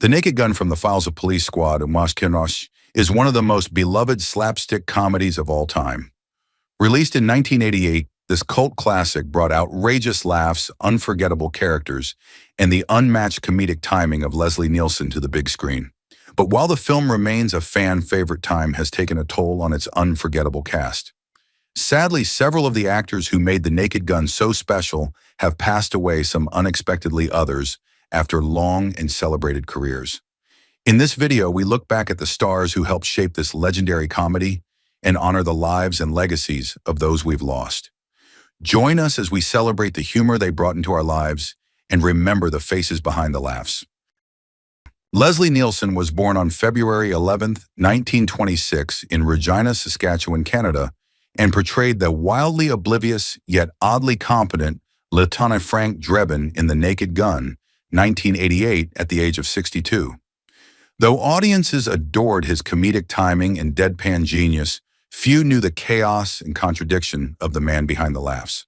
The Naked Gun from the Files of Police Squad and Marchand is one of the most beloved slapstick comedies of all time. Released in 1988, this cult classic brought outrageous laughs, unforgettable characters, and the unmatched comedic timing of Leslie Nielsen to the big screen. But while the film remains a fan favorite, time has taken a toll on its unforgettable cast. Sadly, several of the actors who made The Naked Gun so special have passed away, some unexpectedly, others after long and celebrated careers. In this video, we look back at the stars who helped shape this legendary comedy and honor the lives and legacies of those we've lost. Join us as we celebrate the humor they brought into our lives and remember the faces behind the laughs. Leslie Nielsen was born on February 11, 1926 in Regina, Saskatchewan, Canada, and portrayed the wildly oblivious yet oddly competent Lieutenant Frank Drebin in The Naked Gun, 1988, at the age of 62. Though audiences adored his comedic timing and deadpan genius, few knew the chaos and contradiction of the man behind the laughs.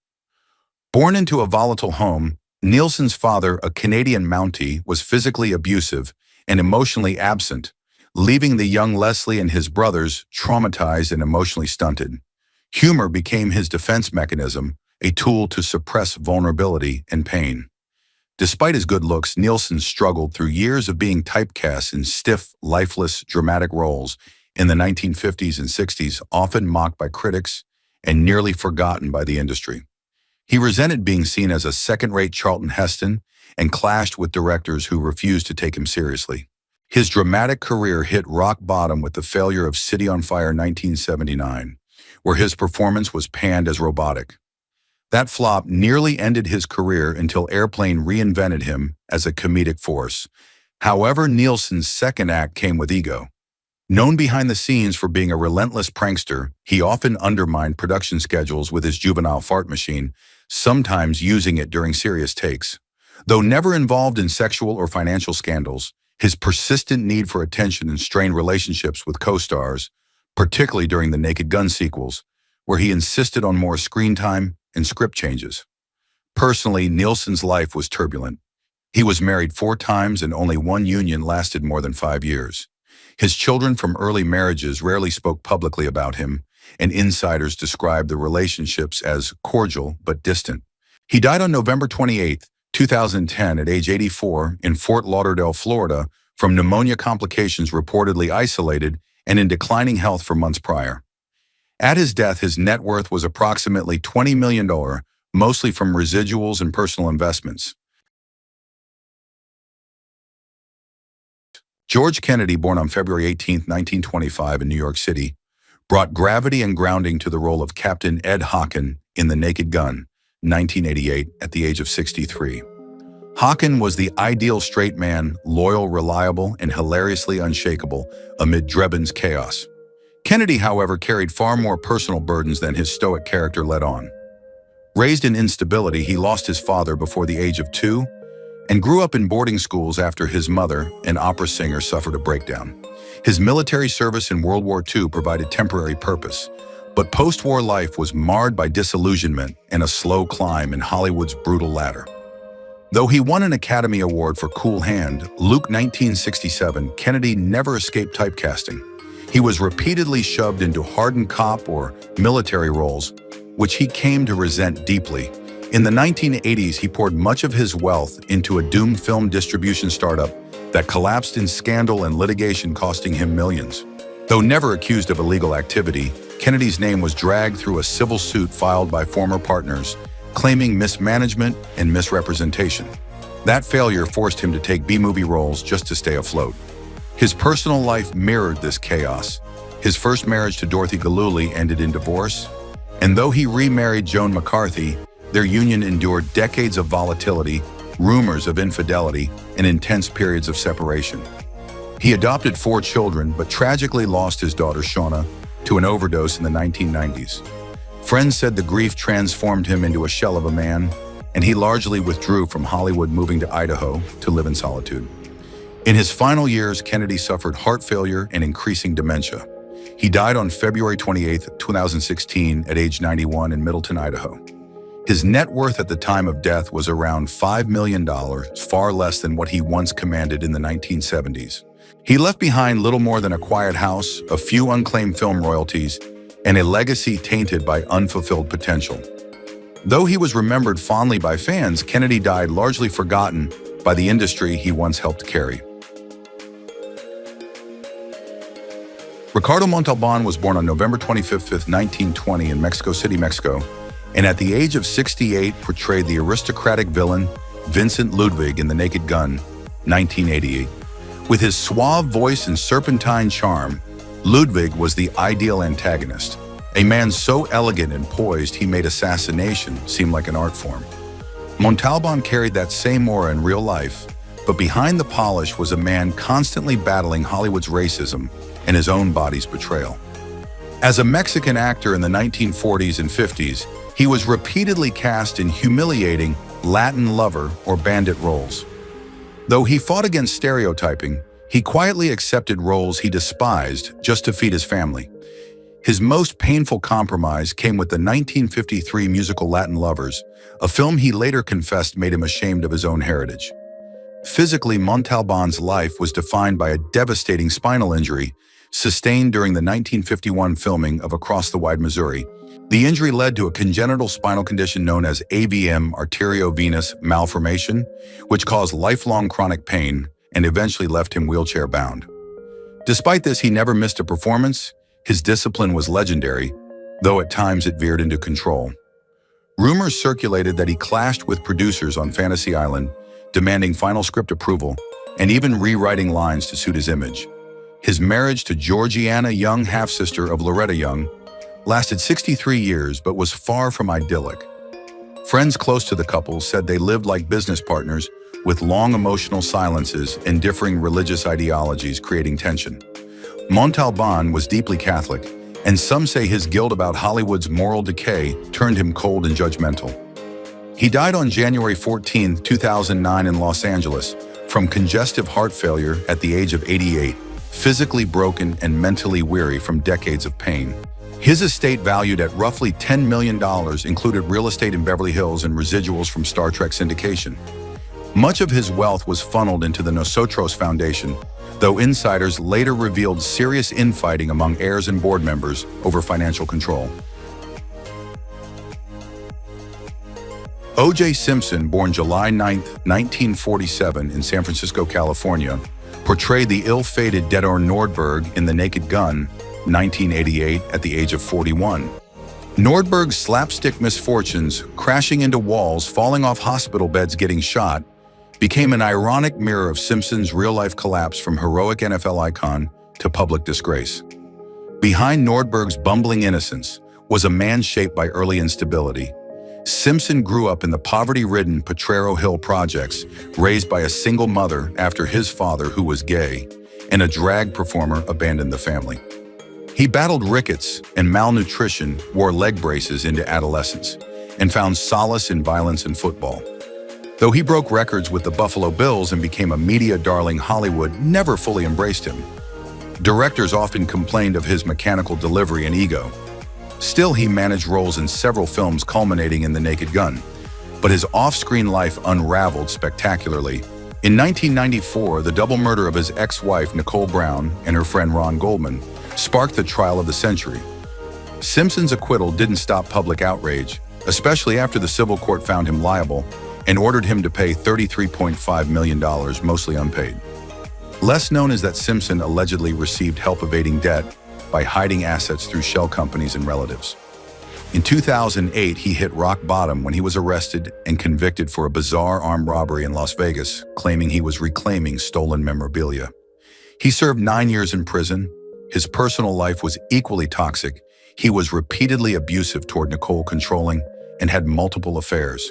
Born into a volatile home, Nielsen's father, a Canadian Mountie, was physically abusive and emotionally absent, leaving the young Leslie and his brothers traumatized and emotionally stunted. Humor became his defense mechanism, a tool to suppress vulnerability and pain. Despite his good looks, Nielsen struggled through years of being typecast in stiff, lifeless, dramatic roles in the 1950s and 60s, often mocked by critics and nearly forgotten by the industry. He resented being seen as a second-rate Charlton Heston and clashed with directors who refused to take him seriously. His dramatic career hit rock bottom with the failure of City on Fire 1979, where his performance was panned as robotic. That flop nearly ended his career until Airplane reinvented him as a comedic force. However, Nielsen's second act came with ego. Known behind the scenes for being a relentless prankster, he often undermined production schedules with his juvenile fart machine, sometimes using it during serious takes. Though never involved in sexual or financial scandals, his persistent need for attention and strained relationships with co-stars, particularly during the Naked Gun sequels, where he insisted on more screen time and script changes. Personally, Nielsen's life was turbulent. He was married 4 times and only one union lasted more than 5 years. His children from early marriages rarely spoke publicly about him, and insiders described the relationships as cordial but distant. He died on November 28, 2010 at age 84 in Fort Lauderdale, Florida, from pneumonia complications reportedly isolated and in declining health for months prior. At his death, his net worth was approximately $20 million, mostly from residuals and personal investments. George Kennedy, born on February 18, 1925 in New York City, brought gravity and grounding to the role of Captain Ed Hocken in The Naked Gun, 1988, at the age of 63. Hocken was the ideal straight man, loyal, reliable, and hilariously unshakable amid Drebin's chaos. Kennedy, however, carried far more personal burdens than his stoic character let on. Raised in instability, he lost his father before the age of 2 and grew up in boarding schools after his mother, an opera singer, suffered a breakdown. His military service in World War II provided temporary purpose, but post-war life was marred by disillusionment and a slow climb in Hollywood's brutal ladder. Though he won an Academy Award for Cool Hand, Luke 1967, Kennedy never escaped typecasting. He was repeatedly shoved into hardened cop or military roles, which he came to resent deeply. In the 1980s, he poured much of his wealth into a doomed film distribution startup that collapsed in scandal and litigation, costing him millions. Though never accused of illegal activity, Kennedy's name was dragged through a civil suit filed by former partners, claiming mismanagement and misrepresentation. That failure forced him to take B-movie roles just to stay afloat. His personal life mirrored this chaos. His first marriage to Dorothy Galuli ended in divorce, and though he remarried Joan McCarthy, their union endured decades of volatility, rumors of infidelity, and intense periods of separation. He adopted 4 children, but tragically lost his daughter Shauna to an overdose in the 1990s. Friends said the grief transformed him into a shell of a man, and he largely withdrew from Hollywood, moving to Idaho to live in solitude. In his final years, Kennedy suffered heart failure and increasing dementia. He died on February 28, 2016 at age 91 in Middleton, Idaho. His net worth at the time of death was around $5 million, far less than what he once commanded in the 1970s. He left behind little more than a quiet house, a few unclaimed film royalties, and a legacy tainted by unfulfilled potential. Though he was remembered fondly by fans, Kennedy died largely forgotten by the industry he once helped carry. Ricardo Montalban was born on November 25, 1920 in Mexico City, Mexico, and at the age of 68 portrayed the aristocratic villain Vincent Ludwig in The Naked Gun, 1988. With his suave voice and serpentine charm, Ludwig was the ideal antagonist, a man so elegant and poised he made assassination seem like an art form. Montalban carried that same aura in real life, but behind the polish was a man constantly battling Hollywood's racism and his own body's betrayal. As a Mexican actor in the 1940s and 50s, he was repeatedly cast in humiliating Latin lover or bandit roles. Though he fought against stereotyping, he quietly accepted roles he despised just to feed his family. His most painful compromise came with the 1953 musical Latin Lovers, a film he later confessed made him ashamed of his own heritage. Physically, Montalban's life was defined by a devastating spinal injury sustained during the 1951 filming of Across the Wide Missouri. The injury led to a congenital spinal condition known as AVM, arteriovenous malformation, which caused lifelong chronic pain and eventually left him wheelchair-bound. Despite this, he never missed a performance. His discipline was legendary, though at times it veered into control. Rumors circulated that he clashed with producers on Fantasy Island, demanding final script approval and even rewriting lines to suit his image. His marriage to Georgiana Young, half-sister of Loretta Young, lasted 63 years but was far from idyllic. Friends close to the couple said they lived like business partners with long emotional silences and differing religious ideologies creating tension. Montalban was deeply Catholic, and some say his guilt about Hollywood's moral decay turned him cold and judgmental. He died on January 14, 2009 in Los Angeles from congestive heart failure at the age of 88, physically broken and mentally weary from decades of pain. His estate, valued at roughly $10 million, included real estate in Beverly Hills and residuals from Star Trek syndication. Much of his wealth was funneled into the Nosotros Foundation, though insiders later revealed serious infighting among heirs and board members over financial control. O.J. Simpson, born July 9, 1947 in San Francisco, California, portrayed the ill-fated Theodore Nordberg in The Naked Gun, 1988, at the age of 41. Nordberg's slapstick misfortunes, crashing into walls, falling off hospital beds, getting shot, became an ironic mirror of Simpson's real-life collapse from heroic NFL icon to public disgrace. Behind Nordberg's bumbling innocence was a man shaped by early instability. Simpson grew up in the poverty-ridden Potrero Hill projects, raised by a single mother after his father, who was gay, and a drag performer abandoned the family. He battled rickets and malnutrition, wore leg braces into adolescence, and found solace in violence and football. Though he broke records with the Buffalo Bills and became a media darling, Hollywood never fully embraced him. Directors often complained of his mechanical delivery and ego. Still, he managed roles in several films culminating in The Naked Gun, but his off-screen life unraveled spectacularly. In 1994, the double murder of his ex-wife Nicole Brown and her friend Ron Goldman sparked the trial of the century. Simpson's acquittal didn't stop public outrage, especially after the civil court found him liable and ordered him to pay $33.5 million, mostly unpaid. Less known is that Simpson allegedly received help evading debt by hiding assets through shell companies and relatives. In 2008, he hit rock bottom when he was arrested and convicted for a bizarre armed robbery in Las Vegas, claiming he was reclaiming stolen memorabilia. He served 9 years in prison. His personal life was equally toxic. He was repeatedly abusive toward Nicole, controlling, and had multiple affairs.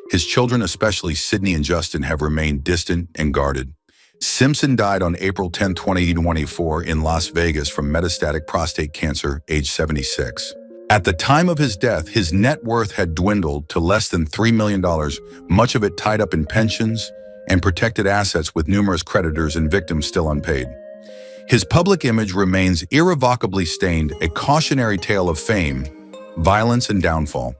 His children, especially Sydney and Justin, have remained distant and guarded. Simpson died on April 10, 2024 in Las Vegas from metastatic prostate cancer, age 76. At the time of his death, his net worth had dwindled to less than $3 million, much of it tied up in pensions and protected assets with numerous creditors and victims still unpaid. His public image remains irrevocably stained, a cautionary tale of fame, violence, and downfall.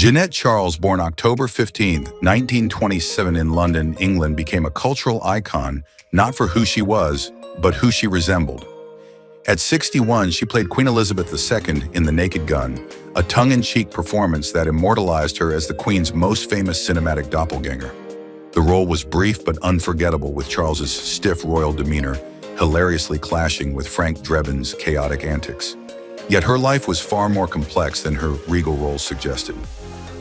Janette Charles, born October 15, 1927 in London, England, became a cultural icon not for who she was, but who she resembled. At 61, she played Queen Elizabeth II in The Naked Gun, a tongue-in-cheek performance that immortalized her as the Queen's most famous cinematic doppelganger. The role was brief but unforgettable, with Charles's stiff royal demeanor hilariously clashing with Frank Drebin's chaotic antics. Yet her life was far more complex than her regal roles suggested.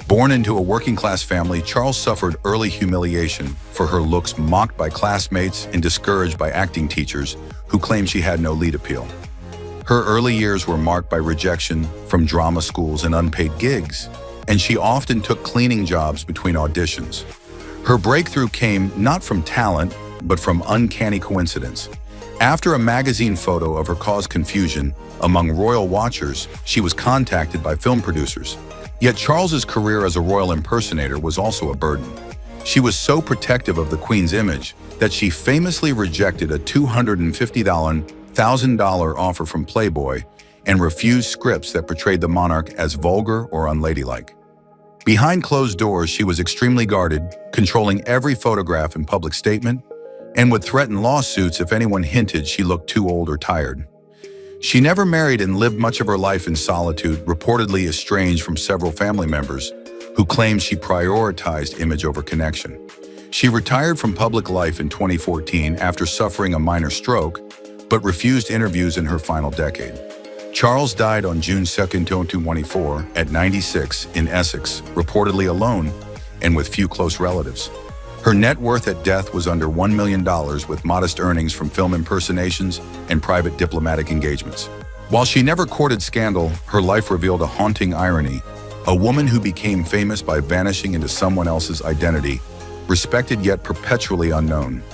Born into a working-class family, Charles suffered early humiliation for her looks, mocked by classmates and discouraged by acting teachers who claimed she had no lead appeal. Her early years were marked by rejection from drama schools and unpaid gigs, and she often took cleaning jobs between auditions. Her breakthrough came not from talent, but from uncanny coincidence. After a magazine photo of her caused confusion among royal watchers, she was contacted by film producers. Yet Charles's career as a royal impersonator was also a burden. She was so protective of the Queen's image that she famously rejected a $250,000 offer from Playboy and refused scripts that portrayed the monarch as vulgar or unladylike. Behind closed doors, she was extremely guarded, controlling every photograph and public statement, and would threaten lawsuits if anyone hinted she looked too old or tired. She never married and lived much of her life in solitude, reportedly estranged from several family members who claimed she prioritized image over connection. She retired from public life in 2014 after suffering a minor stroke, but refused interviews in her final decade. Charles died on June 2, 2024, at 96 in Essex, reportedly alone and with few close relatives. Her net worth at death was under $1 million, with modest earnings from film impersonations and private diplomatic engagements. While she never courted scandal, her life revealed a haunting irony: a woman who became famous by vanishing into someone else's identity, respected yet perpetually unknown.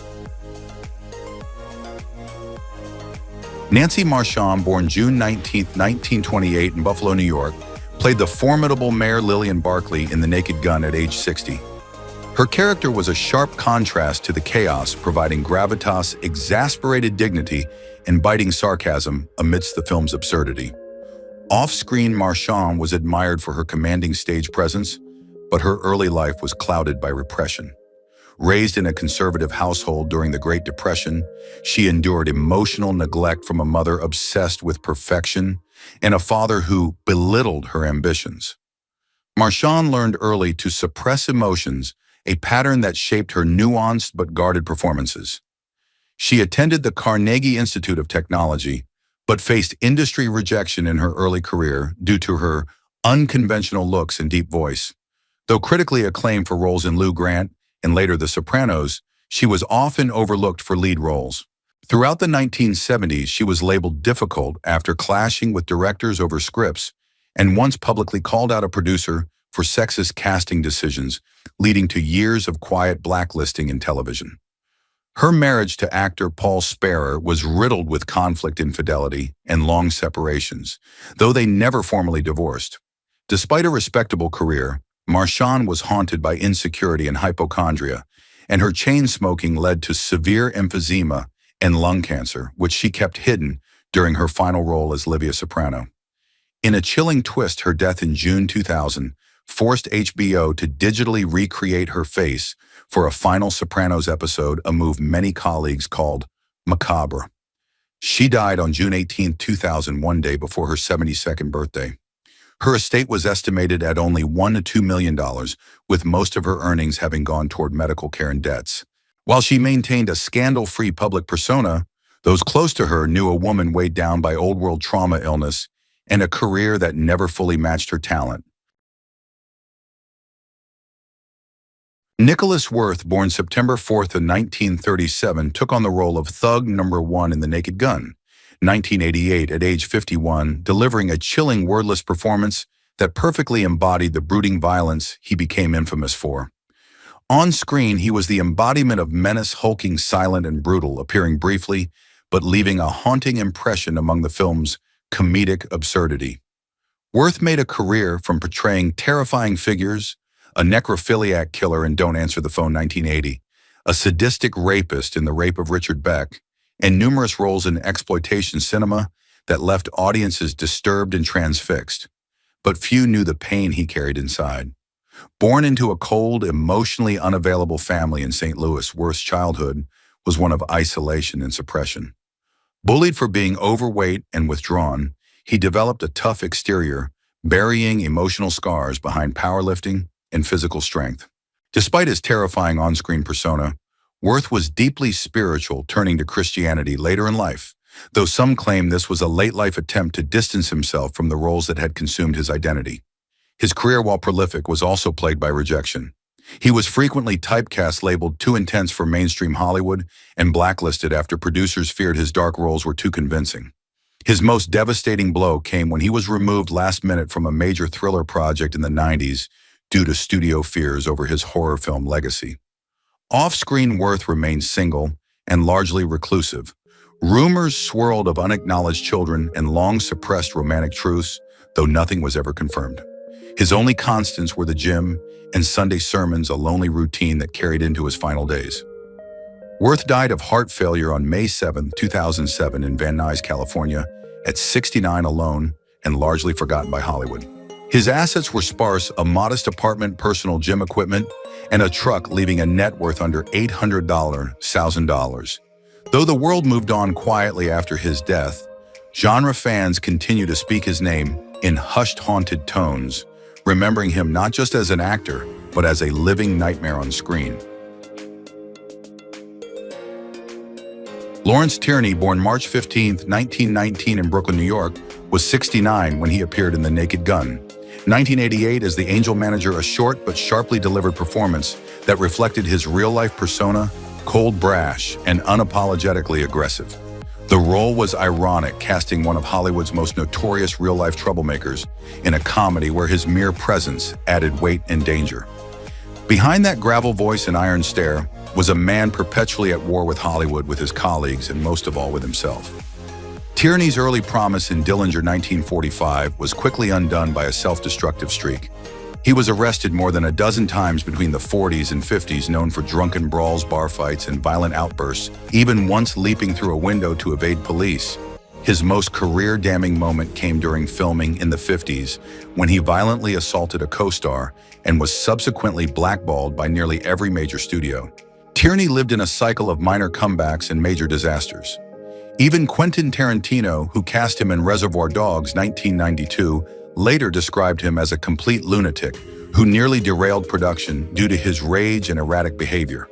Nancy Marchand, born June 19, 1928 in Buffalo, New York, played the formidable Mayor Lillian Barclay in The Naked Gun at age 60. Her character was a sharp contrast to the chaos, providing gravitas, exasperated dignity, and biting sarcasm amidst the film's absurdity. Off-screen, Marchand was admired for her commanding stage presence, but her early life was clouded by repression. Raised in a conservative household during the Great Depression, she endured emotional neglect from a mother obsessed with perfection and a father who belittled her ambitions. Marchand learned early to suppress emotions, a pattern that shaped her nuanced but guarded performances. She attended the Carnegie Institute of Technology, but faced industry rejection in her early career due to her unconventional looks and deep voice. Though critically acclaimed for roles in Lou Grant and later The Sopranos, she was often overlooked for lead roles. Throughout the 1970s, she was labeled difficult after clashing with directors over scripts, and once publicly called out a producer for sexist casting decisions, leading to years of quiet blacklisting in television. Her marriage to actor Paul Sperrer was riddled with conflict, infidelity, and long separations, though they never formally divorced. Despite a respectable career, Marchand was haunted by insecurity and hypochondria, and her chain smoking led to severe emphysema and lung cancer, which she kept hidden during her final role as Livia Soprano. In a chilling twist, her death in June 2000 forced HBO to digitally recreate her face for a final Sopranos episode, a move many colleagues called McCarver. She died on June 18, 2000, one day before her 72nd birthday. Her estate was estimated at only $1 to $2 million, with most of her earnings having gone toward medical care and debts. While she maintained a scandal-free public persona, those close to her knew a woman weighed down by old-world trauma, illness, and a career that never fully matched her talent. Nicholas Worth, born September 4th, 1937, took on the role of Thug Number 1 in The Naked Gun, 1988, at age 51, delivering a chilling wordless performance that perfectly embodied the brooding violence he became infamous for. On screen, he was the embodiment of menace, hulking, silent, and brutal, appearing briefly, but leaving a haunting impression among the film's comedic absurdity. Worth made a career from portraying terrifying figures, a necrophiliac killer in Don't Answer the Phone 1980, a sadistic rapist in The Rape of Richard Beck, and numerous roles in exploitation cinema that left audiences disturbed and transfixed. But few knew the pain he carried inside. Born into a cold, emotionally unavailable family in St. Louis, Worth's childhood was one of isolation and suppression. Bullied for being overweight and withdrawn, he developed a tough exterior, burying emotional scars behind powerlifting and physical strength. Despite his terrifying on-screen persona, Worth was deeply spiritual, turning to Christianity later in life, though some claim this was a late-life attempt to distance himself from the roles that had consumed his identity. His career, while prolific, was also plagued by rejection. He was frequently typecast, labeled too intense for mainstream Hollywood, and blacklisted after producers feared his dark roles were too convincing. His most devastating blow came when he was removed last minute from a major thriller project in the 90s due to studio fears over his horror film legacy. Off-screen, Worth remained single and largely reclusive. Rumors swirled of unacknowledged children and long-suppressed romantic truths, though nothing was ever confirmed. His only constants were the gym and Sunday sermons, a lonely routine that carried into his final days. Worth died of heart failure on May 7, 2007 in Van Nuys, California, at 69, alone and largely forgotten by Hollywood. His assets were sparse: a modest apartment, personal gym equipment, and a truck, leaving a net worth under $800,000. Though the world moved on quietly after his death, genre fans continue to speak his name in hushed, haunted tones, remembering him not just as an actor, but as a living nightmare on screen. Lawrence Tierney, born March 15, 1919 in Brooklyn, New York, was 69 when he appeared in The Naked Gun. 1988 as the Angel Manager, a short but sharply delivered performance that reflected his real-life persona: cold, brash, and unapologetically aggressive. The role was ironic, casting one of Hollywood's most notorious real-life troublemakers in a comedy where his mere presence added weight and danger. Behind that gravel voice and iron stare was a man perpetually at war with Hollywood, with his colleagues, and most of all with himself. Tierney's early promise in Dillinger 1945 was quickly undone by a self-destructive streak. He was arrested more than a dozen times between the 40s and 50s, known for drunken brawls, bar fights, and violent outbursts, even once leaping through a window to evade police. His most career-damning moment came during filming in the 50s, when he violently assaulted a co-star and was subsequently blackballed by nearly every major studio. Tierney lived in a cycle of minor comebacks and major disasters. Even Quentin Tarantino, who cast him in Reservoir Dogs 1992, later described him as a complete lunatic who nearly derailed production due to his rage and erratic behavior.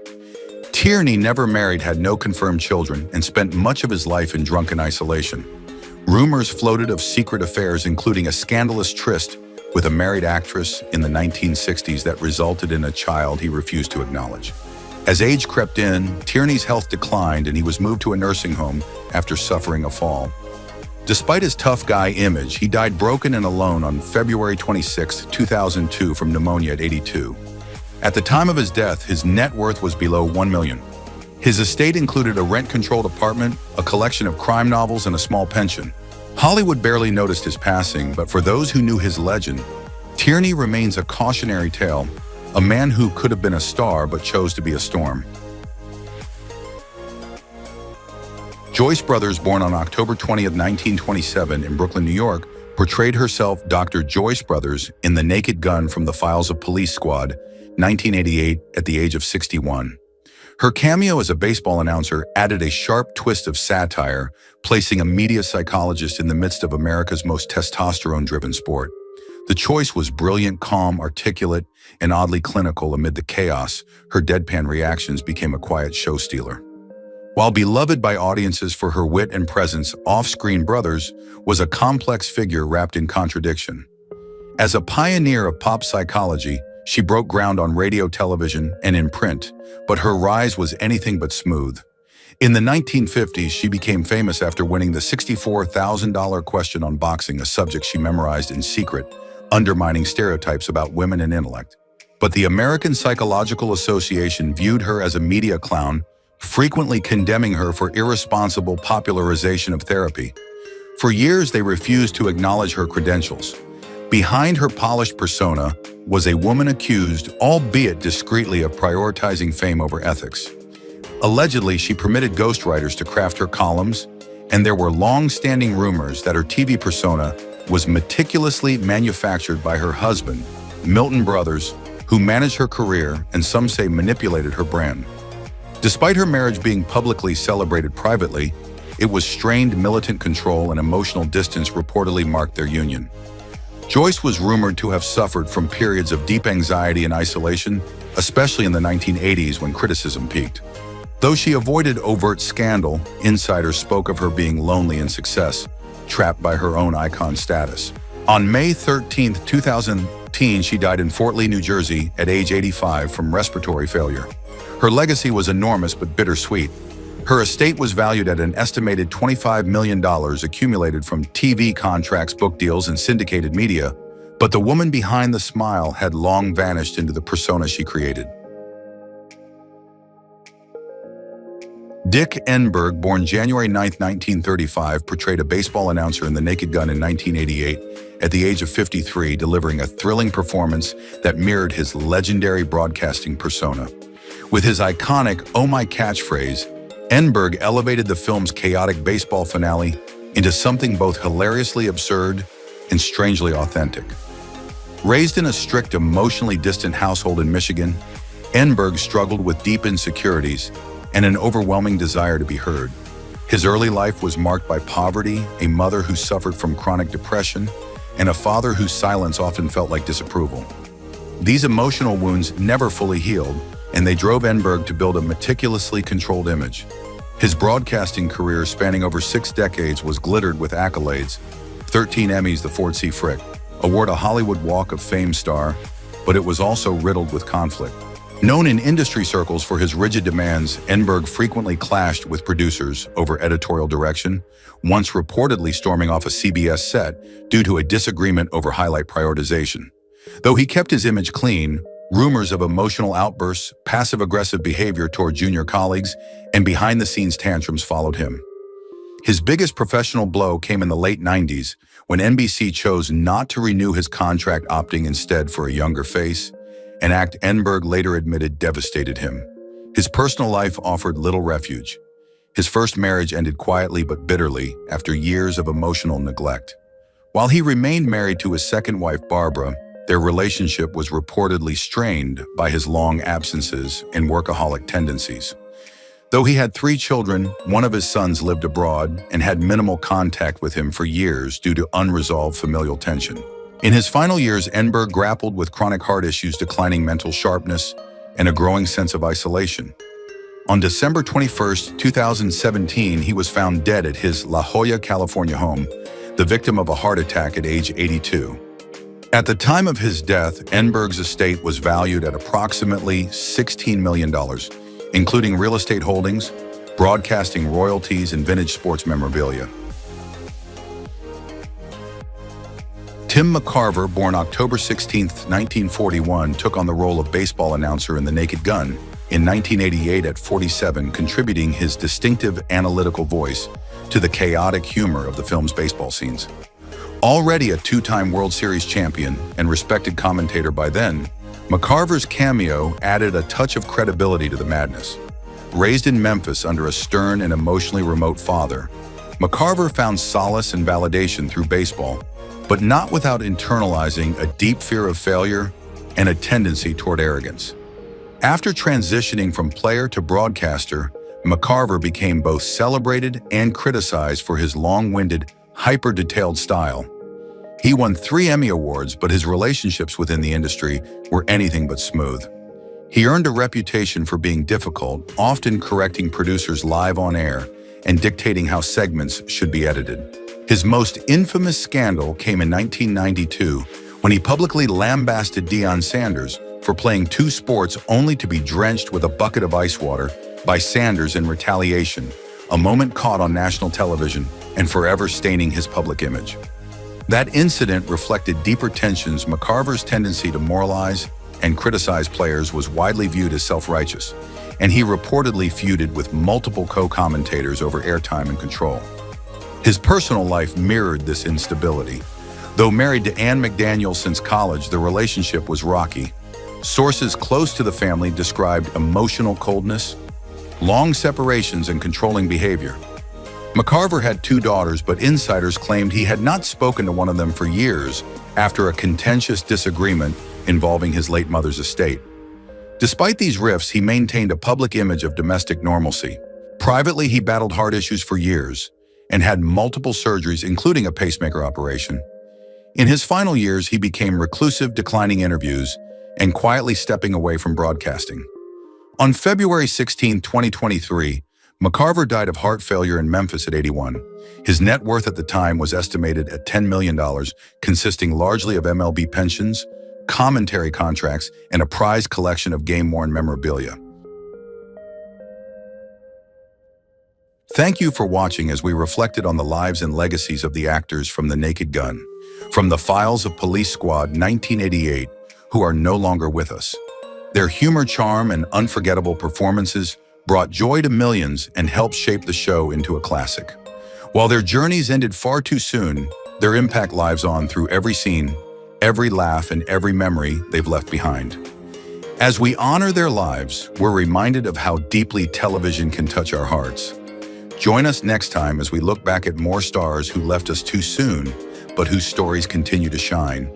Tierney never married, had no confirmed children, and spent much of his life in drunken isolation. Rumors floated of secret affairs, including a scandalous tryst with a married actress in the 1960s that resulted in a child he refused to acknowledge. As age crept in, Tierney's health declined and he was moved to a nursing home after suffering a fall. Despite his tough guy image, he died broken and alone on February 26, 2002 from pneumonia at 82. At the time of his death, his net worth was below $1 million. His estate included a rent-controlled apartment, a collection of crime novels, and a small pension. Hollywood barely noticed his passing, but for those who knew his legend, Tierney remains a cautionary tale, a man who could have been a star but chose to be a storm. Joyce Brothers, born on October 20, 1927 in Brooklyn, New York, portrayed herself Dr. Joyce Brothers in The Naked Gun from the Files of Police Squad, 1988, at the age of 61. Her cameo as a baseball announcer added a sharp twist of satire, placing a media psychologist in the midst of America's most testosterone-driven sport. The choice was brilliant, calm, articulate, and oddly clinical. Amid the chaos, her deadpan reactions became a quiet show stealer. While beloved by audiences for her wit and presence, off-screen Brothers was a complex figure wrapped in contradiction. As a pioneer of pop psychology, she broke ground on radio, television, and in print, but her rise was anything but smooth. In the 1950s, she became famous after winning the $64,000 question on boxing, a subject she memorized in secret, undermining stereotypes about women and intellect. But the American Psychological Association viewed her as a media clown, frequently condemning her for irresponsible popularization of therapy. For years, they refused to acknowledge her credentials. Behind her polished persona was a woman accused, albeit discreetly, of prioritizing fame over ethics. Allegedly, she permitted ghostwriters to craft her columns, and there were long-standing rumors that her TV persona was meticulously manufactured by her husband, Milton Brothers, who managed her career and some say manipulated her brand. Despite her marriage being publicly celebrated privately, it was strained militant control and emotional distance reportedly marked their union. Joyce was rumored to have suffered from periods of deep anxiety and isolation, especially in the 1980s when criticism peaked. Though she avoided overt scandal, insiders spoke of her being lonely in success, trapped by her own icon status. On May 13, 2010, she died in Fort Lee, New Jersey, at age 85 from respiratory failure. Her legacy was enormous but bittersweet. Her estate was valued at an estimated $25 million accumulated from TV contracts, book deals, and syndicated media, but the woman behind the smile had long vanished into the persona she created. Dick Enberg, born January 9, 1935, portrayed a baseball announcer in The Naked Gun in 1988 at the age of 53, delivering a thrilling performance that mirrored his legendary broadcasting persona. With his iconic "Oh My" catchphrase, Enberg elevated the film's chaotic baseball finale into something both hilariously absurd and strangely authentic. Raised in a strict, emotionally distant household in Michigan, Enberg struggled with deep insecurities and an overwhelming desire to be heard. His early life was marked by poverty, a mother who suffered from chronic depression, and a father whose silence often felt like disapproval. These emotional wounds never fully healed, and they drove Enberg to build a meticulously controlled image. His broadcasting career, spanning over 6 decades, was glittered with accolades: 13 Emmys, the Ford C. Frick Award, a Hollywood Walk of Fame star, but it was also riddled with conflict. Known in industry circles for his rigid demands, Enberg frequently clashed with producers over editorial direction, once reportedly storming off a CBS set due to a disagreement over highlight prioritization. Though he kept his image clean, rumors of emotional outbursts, passive-aggressive behavior toward junior colleagues, and behind-the-scenes tantrums followed him. His biggest professional blow came in the late 90s, when NBC chose not to renew his contract, opting instead for a younger face, an act Enberg later admitted devastated him. His personal life offered little refuge. His first marriage ended quietly but bitterly after years of emotional neglect. While he remained married to his second wife, Barbara, their relationship was reportedly strained by his long absences and workaholic tendencies. Though he had 3 children, one of his sons lived abroad and had minimal contact with him for years due to unresolved familial tension. In his final years, Enberg grappled with chronic heart issues, declining mental sharpness, and a growing sense of isolation. On December 21, 2017, he was found dead at his La Jolla, California home, the victim of a heart attack at age 82. At the time of his death, Enberg's estate was valued at approximately $16 million, including real estate holdings, broadcasting royalties, and vintage sports memorabilia. Tim McCarver, born October 16, 1941, took on the role of baseball announcer in The Naked Gun in 1988 at 47, contributing his distinctive analytical voice to the chaotic humor of the film's baseball scenes. Already a 2-time World Series champion and respected commentator by then, McCarver's cameo added a touch of credibility to the madness. Raised in Memphis under a stern and emotionally remote father, McCarver found solace and validation through baseball, but not without internalizing a deep fear of failure and a tendency toward arrogance. After transitioning from player to broadcaster, McCarver became both celebrated and criticized for his long-winded, hyper-detailed style. He won 3 Emmy Awards, but his relationships within the industry were anything but smooth. He earned a reputation for being difficult, often correcting producers live on air and dictating how segments should be edited. His most infamous scandal came in 1992 when he publicly lambasted Deion Sanders for playing 2 sports only to be drenched with a bucket of ice water by Sanders in retaliation, a moment caught on national television and forever staining his public image. That incident reflected deeper tensions. McCarver's tendency to moralize and criticize players was widely viewed as self-righteous, and he reportedly feuded with multiple co-commentators over airtime and control. His personal life mirrored this instability. Though married to Ann McDaniel since college, the relationship was rocky. Sources close to the family described emotional coldness, long separations, and controlling behavior. McCarver had 2 daughters, but insiders claimed he had not spoken to one of them for years after a contentious disagreement involving his late mother's estate. Despite these rifts, he maintained a public image of domestic normalcy. Privately, he battled heart issues for years and had multiple surgeries, including a pacemaker operation. In his final years, he became reclusive, declining interviews and quietly stepping away from broadcasting. On February 16, 2023, McCarver died of heart failure in Memphis at 81. His net worth at the time was estimated at $10 million, consisting largely of MLB pensions, commentary contracts, and a prized collection of game-worn memorabilia. Thank you for watching as we reflected on the lives and legacies of the actors from The Naked Gun, from the files of Police Squad 1988, who are no longer with us. Their humor, charm, and unforgettable performances brought joy to millions and helped shape the show into a classic. While their journeys ended far too soon, their impact lives on through every scene, every laugh, and every memory they've left behind. As we honor their lives, we're reminded of how deeply television can touch our hearts. Join us next time as we look back at more stars who left us too soon, but whose stories continue to shine.